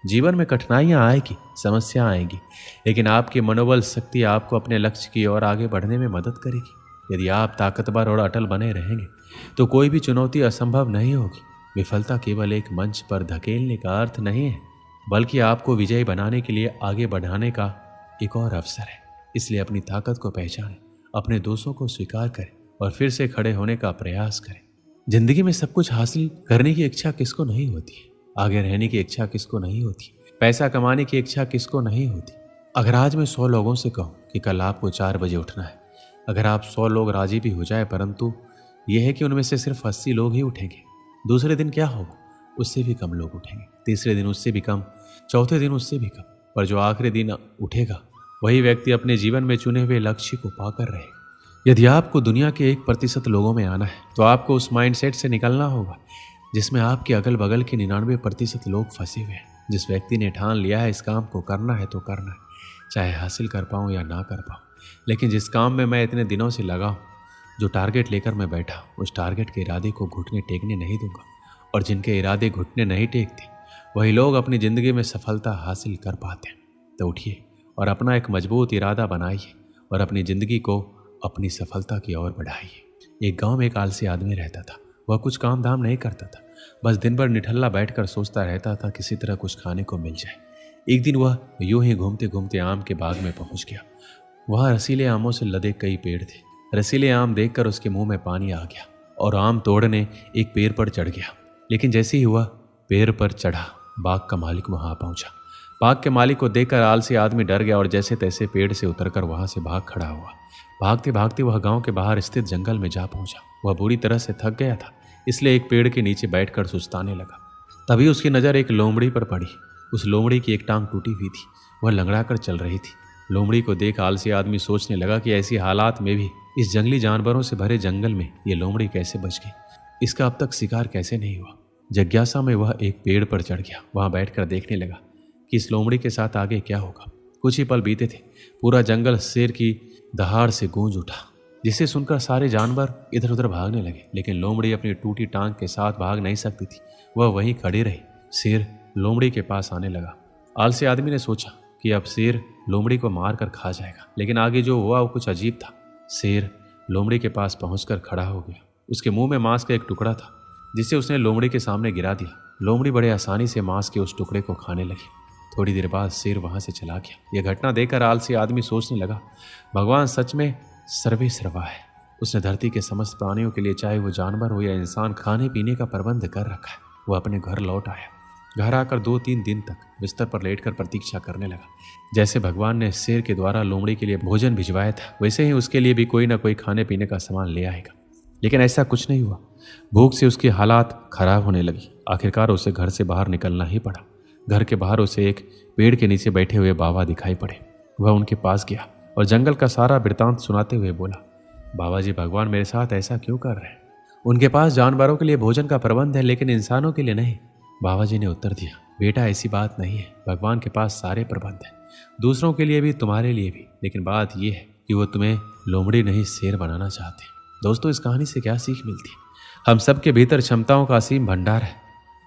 जीवन में कठिनाइयाँ आएगी, समस्या आएंगी, लेकिन आपकी मनोबल शक्ति आपको अपने लक्ष्य की ओर आगे बढ़ने में मदद करेगी। यदि आप ताकतवर और अटल बने रहेंगे तो कोई भी चुनौती असंभव नहीं होगी। विफलता केवल एक मंच पर धकेलने का अर्थ नहीं है, बल्कि आपको विजयी बनाने के लिए आगे बढ़ाने का एक और अवसर है। इसलिए अपनी ताकत को पहचानें, अपने दोषों को स्वीकार करें और फिर से खड़े होने का प्रयास करें। जिंदगी में सब कुछ हासिल करने की इच्छा किसको नहीं होती है? आगे रहने की इच्छा किसको नहीं होती? पैसा कमाने की इच्छा किसको नहीं होती? अगर आज मैं 100 लोगों से कहूँ कि कल आपको 4 बजे उठना है, अगर आप 100 लोग राजी भी हो जाए, परंतु यह है कि उनमें से सिर्फ 80 लोग ही उठेंगे, दूसरे दिन क्या होगा? उससे भी कम लोग उठेंगे, तीसरे दिन उससे भी कम, चौथे दिन उससे भी कम, पर जो आखिरी दिन उठेगा वही व्यक्ति अपने जीवन में चुने हुए लक्ष्य को पाकर रहेगा। यदि आपको दुनिया के 1% लोगों में आना है तो आपको उस माइंडसेट से निकलना होगा जिसमें आपके अगल बगल के 99% लोग फंसे हुए हैं। जिस व्यक्ति ने ठान लिया है इस काम को करना है तो करना है, चाहे हासिल कर पाऊँ या ना कर पाऊँ, लेकिन जिस काम में मैं इतने दिनों से लगा हूँ, जो टारगेट लेकर मैं बैठा, उस टारगेट के इरादे को घुटने टेकने नहीं दूंगा। और जिनके इरादे घुटने नहीं टेकते वही लोग अपनी ज़िंदगी में सफलता हासिल कर पाते हैं। तो उठिए और अपना एक मजबूत इरादा बनाइए और अपनी ज़िंदगी को अपनी सफलता की ओर बढ़ाइए। एक गांव में एक आलसी आदमी रहता था। वह कुछ काम धाम नहीं करता था, बस दिन भर निठल्ला बैठकर सोचता रहता था किसी तरह कुछ खाने को मिल जाए। एक दिन वह यूं ही घूमते घूमते आम के बाग में पहुंच गया। वहाँ रसीले आमों से लदे कई पेड़ थे। रसीले आम देखकर उसके मुंह में पानी आ गया और आम तोड़ने एक पेड़ पर चढ़ गया। लेकिन जैसे ही वह पेड़ पर चढ़ा, बाग का मालिक वहां पहुंचा। बाग के मालिक को देखकर आलसी आदमी डर गया और जैसे तैसे पेड़ से उतरकर वहां से भाग खड़ा हुआ। भागते भागते वह गांव के बाहर स्थित जंगल में जा पहुंचा। वह बुरी तरह से थक गया था, इसलिए एक पेड़ के नीचे बैठकर सुस्ताने लगा। तभी उसकी नज़र एक लोमड़ी पर पड़ी। उस लोमड़ी की एक टांग टूटी हुई थी, वह लंगड़ा कर चल रही थी। लोमड़ी को देख आलसी आदमी सोचने लगा कि ऐसी हालात में भी इस जंगली जानवरों से भरे जंगल में ये लोमड़ी कैसे बच गई, इसका अब तक शिकार कैसे नहीं हुआ। जिज्ञासा में वह एक पेड़ पर चढ़ गया। वहां बैठकर देखने लगा कि इस लोमड़ी के साथ आगे क्या होगा। कुछ ही पल बीते थे, पूरा जंगल शेर की दहाड़ से गूंज उठा, जिसे सुनकर सारे जानवर इधर उधर भागने लगे। लेकिन लोमड़ी अपनी टूटी टांग के साथ भाग नहीं सकती थी, वह वहीं खड़ी रही। शेर लोमड़ी के पास आने लगा। आलसी आदमी ने सोचा कि अब शेर लोमड़ी को मार कर खा जाएगा, लेकिन आगे जो हुआ वो कुछ अजीब था। शेर लोमड़ी के पास पहुंचकर खड़ा हो गया। उसके मुंह में मांस का एक टुकड़ा था, जिसे उसने लोमड़ी के सामने गिरा दिया। लोमड़ी बड़े आसानी से मांस के उस टुकड़े को खाने लगी। थोड़ी देर बाद शेर वहां से चला गया। यह घटना देखकर आलसी आदमी सोचने लगा, भगवान सच में सर्वे सर्वा है। उसने धरती के समस्त प्राणियों के लिए, चाहे वो जानवर हो या इंसान, खाने पीने का प्रबंध कर रखा है। वो अपने घर लौट आया। घर आकर 2-3 दिन तक बिस्तर पर लेटकर प्रतीक्षा करने लगा। जैसे भगवान ने शेर के द्वारा लोमड़ी के लिए भोजन भिजवाया था, वैसे ही उसके लिए भी कोई ना कोई खाने पीने का सामान ले आएगा। लेकिन ऐसा कुछ नहीं हुआ। भूख से उसकी हालात खराब होने लगी। आखिरकार उसे घर से बाहर निकलना ही पड़ा। घर के बाहर उसे एक पेड़ के नीचे बैठे हुए बाबा दिखाई पड़े। वह उनके पास गया और जंगल का सारा वृतांत सुनाते हुए बोला, बाबा जी, भगवान मेरे साथ ऐसा क्यों कर रहे हैं? उनके पास जानवरों के लिए भोजन का प्रबंध है, लेकिन इंसानों के लिए नहीं। बाबा जी ने उत्तर दिया, बेटा ऐसी बात नहीं है। भगवान के पास सारे प्रबंध हैं, दूसरों के लिए भी, तुम्हारे लिए भी। लेकिन बात यह है कि वो तुम्हें लोमड़ी नहीं शेर बनाना चाहते। दोस्तों, इस कहानी से क्या सीख मिलती है? हम सबके भीतर क्षमताओं का असीम भंडार है,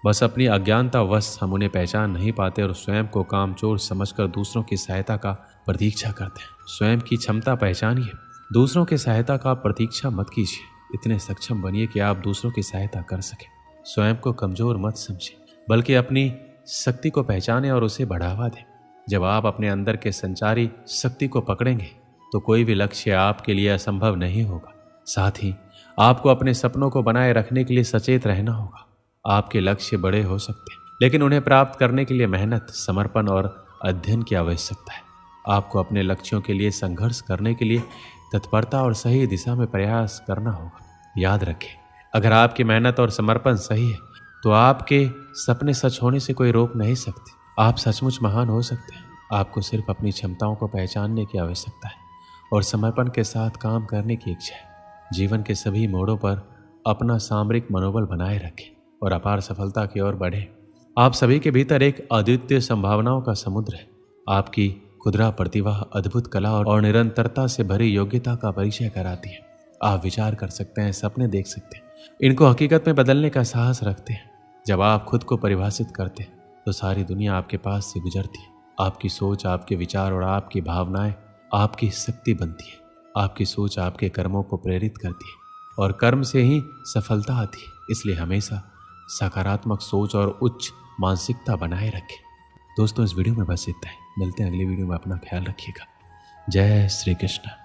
बस अपनी अज्ञानतावश हम उन्हें पहचान नहीं पाते और स्वयं को कामचोर समझकर दूसरों की सहायता का प्रतीक्षा करते हैं। स्वयं की क्षमता पहचानिए, दूसरों की सहायता का प्रतीक्षा मत कीजिए। इतने सक्षम बनिए कि आप दूसरों की सहायता कर सकें। स्वयं को कमजोर मत समझिए, बल्कि अपनी शक्ति को पहचानें और उसे बढ़ावा दें। जब आप अपने अंदर के संचारी शक्ति को पकड़ेंगे तो कोई भी लक्ष्य आपके लिए असंभव नहीं होगा। साथ ही आपको अपने सपनों को बनाए रखने के लिए सचेत रहना होगा। आपके लक्ष्य बड़े हो सकते हैं, लेकिन उन्हें प्राप्त करने के लिए मेहनत, समर्पण और अध्ययन की आवश्यकता है। आपको अपने लक्ष्यों के लिए संघर्ष करने के लिए तत्परता और सही दिशा में प्रयास करना होगा। याद रखें, अगर आपकी मेहनत और समर्पण सही है तो आपके सपने सच होने से कोई रोक नहीं सकते। आप सचमुच महान हो सकते हैं। आपको सिर्फ अपनी क्षमताओं को पहचानने की आवश्यकता है और समर्पण के साथ काम करने की इच्छा है। जीवन के सभी मोड़ों पर अपना सामरिक मनोबल बनाए रखें और अपार सफलता की ओर बढ़ें। आप सभी के भीतर एक अद्वितीय संभावनाओं का समुद्र है। आपकी खुदरा प्रतिभा अद्भुत कला और निरंतरता से भरी योग्यता का परिचय कराती है। आप विचार कर सकते हैं, सपने देख सकते हैं, इनको हकीकत में बदलने का साहस रखते हैं। जब आप खुद को परिभाषित करते हैं तो सारी दुनिया आपके पास से गुजरती है। आपकी सोच, आपके विचार और आपकी भावनाएं आपकी शक्ति बनती है। आपकी सोच आपके कर्मों को प्रेरित करती है और कर्म से ही सफलता आती है। इसलिए हमेशा सकारात्मक सोच और उच्च मानसिकता बनाए रखें। दोस्तों, इस वीडियो में बस इतना ही। मिलते हैं अगली वीडियो में। अपना ख्याल रखिएगा। जय श्री कृष्ण।